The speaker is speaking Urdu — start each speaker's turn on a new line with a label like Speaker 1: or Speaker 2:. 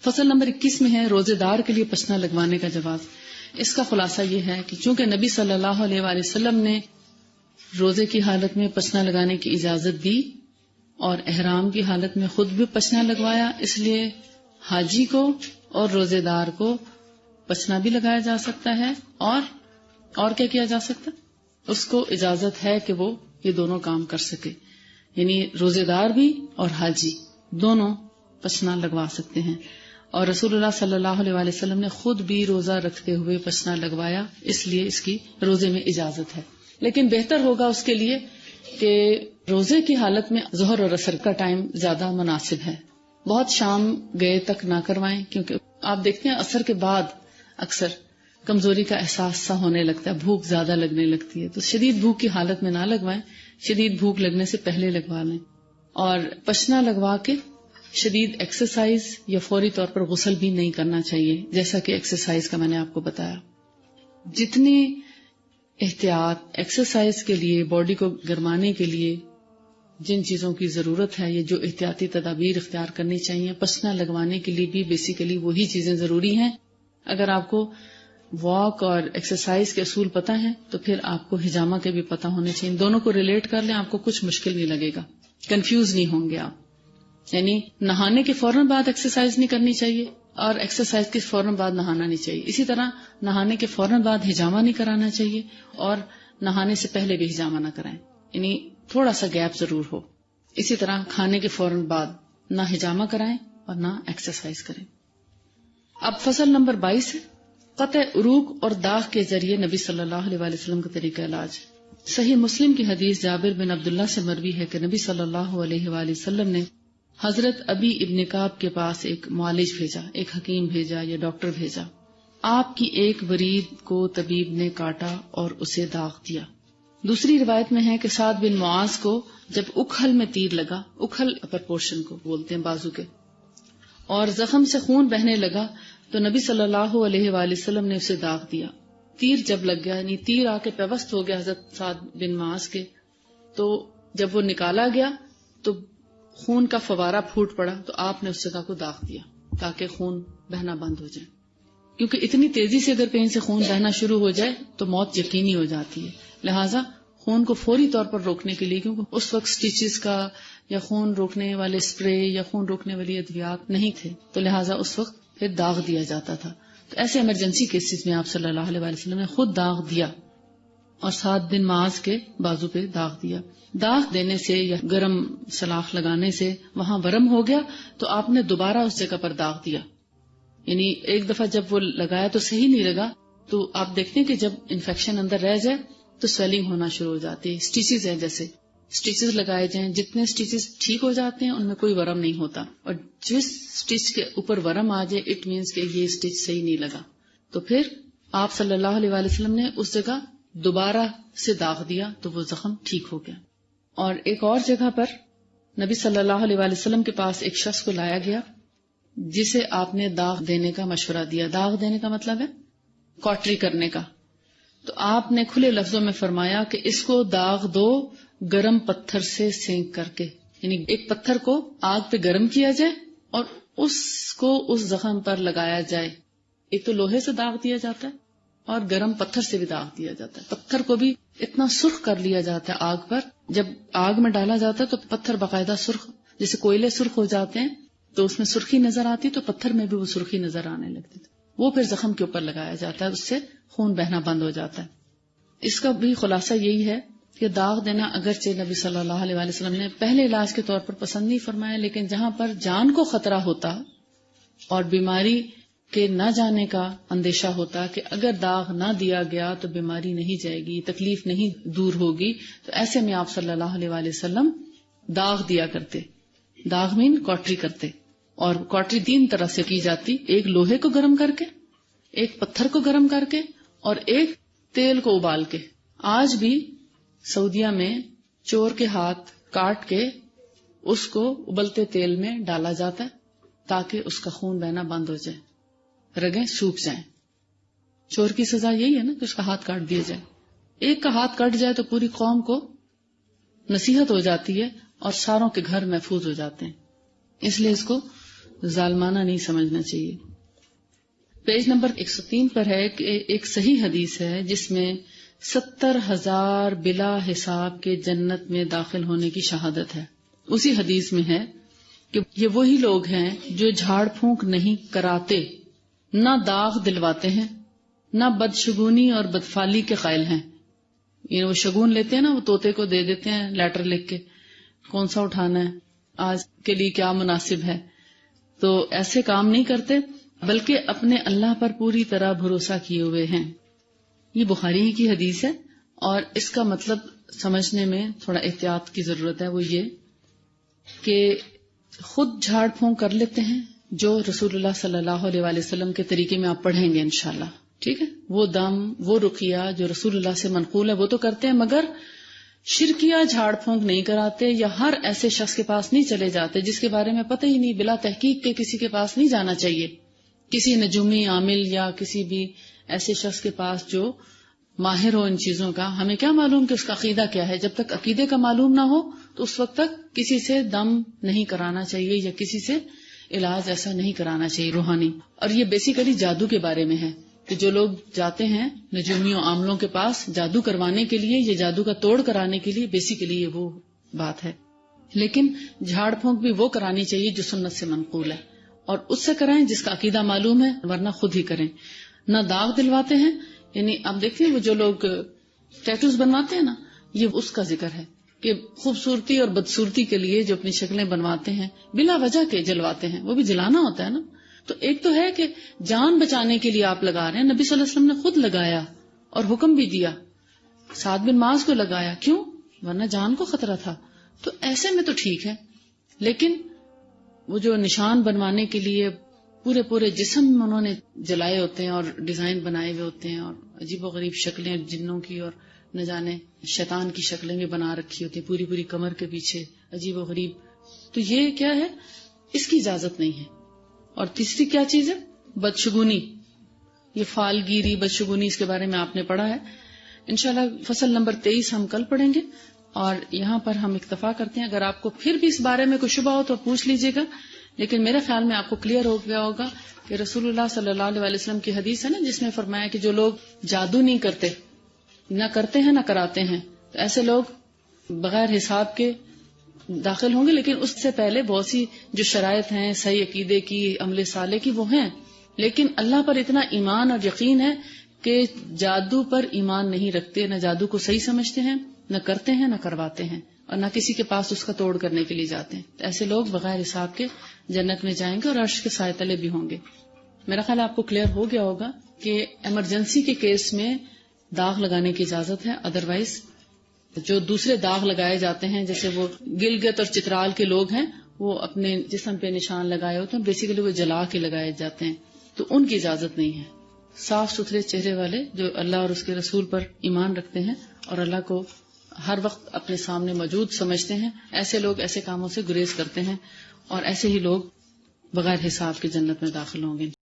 Speaker 1: فصل نمبر 21 میں ہے روزے دار کے لیے پسنا لگوانے کا جواز. اس کا خلاصہ یہ ہے کہ چونکہ نبی صلی اللہ علیہ وآلہ وسلم نے روزے کی حالت میں پسنا لگانے کی اجازت دی اور احرام کی حالت میں خود بھی پسنا لگوایا، اس لیے حاجی کو اور روزے دار کو پسنا بھی لگایا جا سکتا ہے اور کیا کیا جا سکتا، اس کو اجازت ہے کہ وہ یہ دونوں کام کر سکے. یعنی روزے دار بھی اور حاجی دونوں پسنا لگوا سکتے ہیں. اور رسول اللہ صلی اللہ علیہ وآلہ وسلم نے خود بھی روزہ رکھتے ہوئے پسنا لگوایا، اس لیے اس کی روزے میں اجازت ہے. لیکن بہتر ہوگا اس کے لیے کہ روزے کی حالت میں ظہر اور عصر کا ٹائم زیادہ مناسب ہے. بہت شام گئے تک نہ کروائیں، کیونکہ آپ دیکھتے ہیں عصر کے بعد اکثر کمزوری کا احساس سا ہونے لگتا ہے، بھوک زیادہ لگنے لگتی ہے. تو شدید بھوک کی حالت میں نہ لگوائیں، شدید بھوک لگنے سے پہلے لگوا لیں. اور پسنا لگوا کے شدید ایکسرسائز یا فوری طور پر غسل بھی نہیں کرنا چاہیے، جیسا کہ ایکسرسائز کا میں نے آپ کو بتایا. جتنی احتیاط ایکسرسائز کے لیے، باڈی کو گرمانے کے لیے جن چیزوں کی ضرورت ہے، یہ جو احتیاطی تدابیر اختیار کرنی چاہیے، پسنا لگوانے کے لیے بھی بیسیکلی وہی چیزیں ضروری ہیں. اگر آپ کو واک اور ایکسرسائز کے اصول پتہ ہیں تو پھر آپ کو حجامہ کے بھی پتہ ہونے چاہیے. دونوں کو ریلیٹ کر لیں، آپ کو کچھ مشکل نہیں لگے گا، کنفیوز نہیں ہوں گے آپ. یعنی نہانے کے فوراً بعد ایکسرسائز نہیں کرنی چاہیے اور ایکسرسائز کے فوراً بعد نہانا نہیں چاہیے. اسی طرح نہانے کے فوراً بعد حجامہ نہیں کرانا چاہیے اور نہانے سے پہلے بھی حجامہ نہ کرائیں، یعنی تھوڑا سا گیپ ضرور ہو. اسی طرح کھانے کے فوراً بعد نہ حجامہ کرائیں اور نہ ایکسرسائز کریں. اب فصل نمبر 22 ہے قطع عروق اور داغ کے ذریعے نبی صلی اللہ علیہ وآلہ وسلم کا طریقہ علاج. صحیح مسلم کی حدیث جابر بن عبداللہ سے مروی ہے کہ نبی صلی اللہ علیہ وآلہ وسلم نے حضرت ابی ابن کعب کے پاس ایک معالج بھیجا، ایک حکیم بھیجا یا ڈاکٹر بھیجا. آپ کی ایک ورید کو طبیب نے کاٹا اور اسے داغ دیا. دوسری روایت میں ہے کہ سعد بن معاذ کو جب اکھل میں تیر لگا، اکھل اپر پورشن کو بولتے ہیں بازو کے، اور زخم سے خون بہنے لگا تو نبی صلی اللہ علیہ وآلہ وسلم نے اسے داغ دیا. تیر جب لگ گیا، یعنی تیر آ کے پیوست ہو گیا حضرت سعد بن معاذ کے، تو جب وہ نکالا گیا تو خون کا فوارہ پھوٹ پڑا تو آپ نے اس جگہ کو داغ دیا تاکہ خون بہنا بند ہو جائے. کیونکہ اتنی تیزی سے اگر کہیں سے خون بہنا شروع ہو جائے تو موت یقینی ہو جاتی ہے. لہٰذا خون کو فوری طور پر روکنے کے لیے، کیونکہ اس وقت سٹیچز کا یا خون روکنے والے اسپرے یا خون روکنے والی ادویات نہیں تھے، تو لہٰذا اس وقت پھر داغ دیا جاتا تھا. تو ایسے ایمرجنسی کیسز میں آپ صلی اللہ علیہ وآلہ وسلم نے خود داغ دیا اور سعد بن معاذ کے بازو پہ داغ دیا. داغ دینے سے یا گرم سلاخ لگانے سے وہاں ورم ہو گیا تو آپ نے دوبارہ اس جگہ پر داغ دیا. یعنی ایک دفعہ جب وہ لگایا تو صحیح نہیں لگا، تو آپ دیکھتے ہیں کہ جب انفیکشن اندر رہ جائے تو سویلنگ ہونا شروع ہو جاتی ہے. سٹیچز ہیں، جیسے سٹیچز لگائے جائیں، جتنے سٹیچز ٹھیک ہو جاتے ہیں ان میں کوئی ورم نہیں ہوتا، اور جس سٹیچ کے اوپر ورم آ جائے اٹ مینس کہ یہ سٹیچ صحیح نہیں لگا. تو پھر آپ صلی اللہ علیہ وآلہ وسلم نے اس جگہ دوبارہ سے داغ دیا تو وہ زخم ٹھیک ہو گیا. اور ایک اور جگہ پر نبی صلی اللہ علیہ وآلہ وسلم کے پاس ایک شخص کو لایا گیا جسے آپ نے داغ دینے کا مشورہ دیا. داغ دینے کا مطلب ہے کاٹری کرنے کا. تو آپ نے کھلے لفظوں میں فرمایا کہ اس کو داغ دو گرم پتھر سے سینک کر کے، یعنی ایک پتھر کو آگ پہ گرم کیا جائے اور اس کو اس زخم پر لگایا جائے. ایک تو لوہے سے داغ دیا جاتا ہے اور گرم پتھر سے بھی داغ دیا جاتا ہے. پتھر کو بھی اتنا سرخ کر لیا جاتا ہے آگ پر، جب آگ میں ڈالا جاتا ہے تو پتھر باقاعدہ سرخ، جیسے کوئلے سرخ ہو جاتے ہیں تو اس میں سرخی نظر آتی، تو پتھر میں بھی وہ سرخی نظر آنے لگتی. وہ پھر زخم کے اوپر لگایا جاتا ہے، اس سے خون بہنا بند ہو جاتا ہے. اس کا بھی خلاصہ یہی ہے کہ داغ دینا اگرچہ نبی صلی اللہ علیہ وآلہ وسلم نے پہلے علاج کے طور پر پسند نہیں فرمایا، لیکن جہاں پر جان کو خطرہ ہوتا اور بیماری کے نہ جانے کا اندیشہ ہوتا کہ اگر داغ نہ دیا گیا تو بیماری نہیں جائے گی، تکلیف نہیں دور ہوگی، تو ایسے میں آپ صلی اللہ علیہ وآلہ وسلم داغ دیا کرتے. داغ مین کاٹری کرتے، اور کاٹری 3 طرح سے کی جاتی، ایک لوہے کو گرم کر کے، ایک پتھر کو گرم کر کے، اور ایک تیل کو ابال کے. آج بھی سعودیہ میں چور کے ہاتھ کاٹ کے اس کو ابلتے تیل میں ڈالا جاتا ہے تاکہ اس کا خون بہنا بند ہو جائے، رگیں سوکھ جائیں. چور کی سزا یہی ہے نا کہ اس کا ہاتھ کاٹ دیا جائے. ایک کا ہاتھ کٹ جائے تو پوری قوم کو نصیحت ہو جاتی ہے اور ساروں کے گھر محفوظ ہو جاتے ہیں. اس لیے اس کو ظالمانہ نہیں سمجھنا چاہیے۔ پیج نمبر 103 پر ہے کہ ایک صحیح حدیث ہے جس میں 70,000 بلا حساب کے جنت میں داخل ہونے کی شہادت ہے۔ اسی حدیث میں ہے کہ یہ وہی لوگ ہیں جو جھاڑ پھونک نہیں کراتے، نہ داغ دلواتے ہیں، نہ بدشگونی اور بدفالی کے قائل ہیں۔ یہ وہ شگون لیتے ہیں نا، وہ طوطے کو دے دیتے ہیں لیٹر لکھ کے، کون سا اٹھانا ہے، آج کے لیے کیا مناسب ہے، تو ایسے کام نہیں کرتے بلکہ اپنے اللہ پر پوری طرح بھروسہ کیے ہوئے ہیں۔ یہ بخاری ہی کی حدیث ہے، اور اس کا مطلب سمجھنے میں تھوڑا احتیاط کی ضرورت ہے۔ وہ یہ کہ خود جھاڑ پھونک کر لیتے ہیں جو رسول اللہ صلی اللہ علیہ وآلہ وسلم کے طریقے میں آپ پڑھیں گے انشاءاللہ، ٹھیک ہے، وہ دم، وہ رقیہ جو رسول اللہ سے منقول ہے وہ تو کرتے ہیں، مگر شرکیہ جھاڑ پھونک نہیں کراتے، یا ہر ایسے شخص کے پاس نہیں چلے جاتے جس کے بارے میں پتہ ہی نہیں، بلا تحقیق کے کسی کے پاس نہیں جانا چاہیے، کسی نجومی عامل یا کسی بھی ایسے شخص کے پاس جو ماہر ہو ان چیزوں کا۔ ہمیں کیا معلوم کہ اس کا عقیدہ کیا ہے؟ جب تک عقیدے کا معلوم نہ ہو تو اس وقت تک کسی سے دم نہیں کرانا چاہیے یا کسی سے علاج ایسا نہیں کرانا چاہیے روحانی۔ اور یہ بیسیکلی جادو کے بارے میں ہے کہ جو لوگ جاتے ہیں نجومیوں عاملوں کے پاس جادو کروانے کے لیے یا جادو کا توڑ کرانے کے لیے، بیسیکلی یہ وہ بات ہے۔ لیکن جھاڑ پھونک بھی وہ کرانی چاہیے جو سنت سے منقول ہے، اور اس سے کرائیں جس کا عقیدہ معلوم ہے، ورنہ خود ہی کریں۔ نہ داغ دلواتے ہیں، یعنی آپ دیکھتے ہیں وہ جو لوگ ٹیٹوز بنواتے ہیں نا، یہ اس کا ذکر ہے کہ خوبصورتی اور بدصورتی کے لیے جو اپنی شکلیں بنواتے ہیں بلا وجہ کے جلواتے ہیں، وہ بھی جلانا ہوتا ہے نا۔ تو ایک تو ہے کہ جان بچانے کے لیے آپ لگا رہے ہیں، نبی صلی اللہ علیہ وسلم نے خود لگایا اور حکم بھی دیا، سعد بن معاذ کو لگایا، کیوں؟ ورنہ جان کو خطرہ تھا۔ تو ایسے میں تو ٹھیک ہے، لیکن وہ جو نشان بنوانے کے لیے پورے پورے جسم انہوں نے جلائے ہوتے ہیں اور ڈیزائن بنائے ہوئے ہوتے ہیں، اور عجیب و غریب شکلیں جنوں کی اور نہ جانے شیطان کی شکلیں بھی بنا رکھی ہوتی ہیں پوری پوری کمر کے پیچھے، عجیب و غریب۔ تو یہ کیا ہے؟ اس کی اجازت نہیں ہے۔ اور تیسری کیا چیز ہے؟ بدشگونی، یہ فال گیری، بدشگونی، اس کے بارے میں آپ نے پڑھا ہے انشاءاللہ۔ فصل نمبر 23 ہم کل پڑھیں گے، اور یہاں پر ہم اکتفا کرتے ہیں۔ اگر آپ کو پھر بھی اس بارے میں کوئی شبہ ہو تو پوچھ لیجئے گا، لیکن میرے خیال میں آپ کو کلیئر ہو گیا ہوگا کہ رسول اللہ صلی اللہ علیہ وسلم کی حدیث ہے نا جس میں فرمایا کہ جو لوگ جادو نہیں کرتے، نہ کرتے ہیں نہ کراتے ہیں، تو ایسے لوگ بغیر حساب کے داخل ہوں گے، لیکن اس سے پہلے بہت سی جو شرائط ہیں صحیح عقیدے کی، عمل صالح کی، وہ ہیں۔ لیکن اللہ پر اتنا ایمان اور یقین ہے کہ جادو پر ایمان نہیں رکھتے، نہ جادو کو صحیح سمجھتے ہیں، نہ کرتے ہیں نہ کرواتے ہیں، اور نہ کسی کے پاس اس کا توڑ کرنے کے لیے جاتے ہیں۔ ایسے لوگ بغیر حساب کے جنت میں جائیں گے اور عرش کے سائے تلے بھی ہوں گے۔ میرا خیال آپ کو کلیئر ہو گیا ہوگا کہ ایمرجنسی کے کیس میں داغ لگانے کی اجازت ہے، ادروائز جو دوسرے داغ لگائے جاتے ہیں، جیسے وہ گلگت اور چترال کے لوگ ہیں، وہ اپنے جسم پہ نشان لگائے ہوتے ہیں، بیسیکلی وہ جلا کے لگائے جاتے ہیں، تو ان کی اجازت نہیں ہے۔ صاف ستھرے چہرے والے جو اللہ اور اس کے رسول پر ایمان رکھتے ہیں اور اللہ کو ہر وقت اپنے سامنے موجود سمجھتے ہیں، ایسے لوگ ایسے کاموں سے گریز کرتے ہیں، اور ایسے ہی لوگ بغیر حساب کے جنت میں داخل ہوں گے۔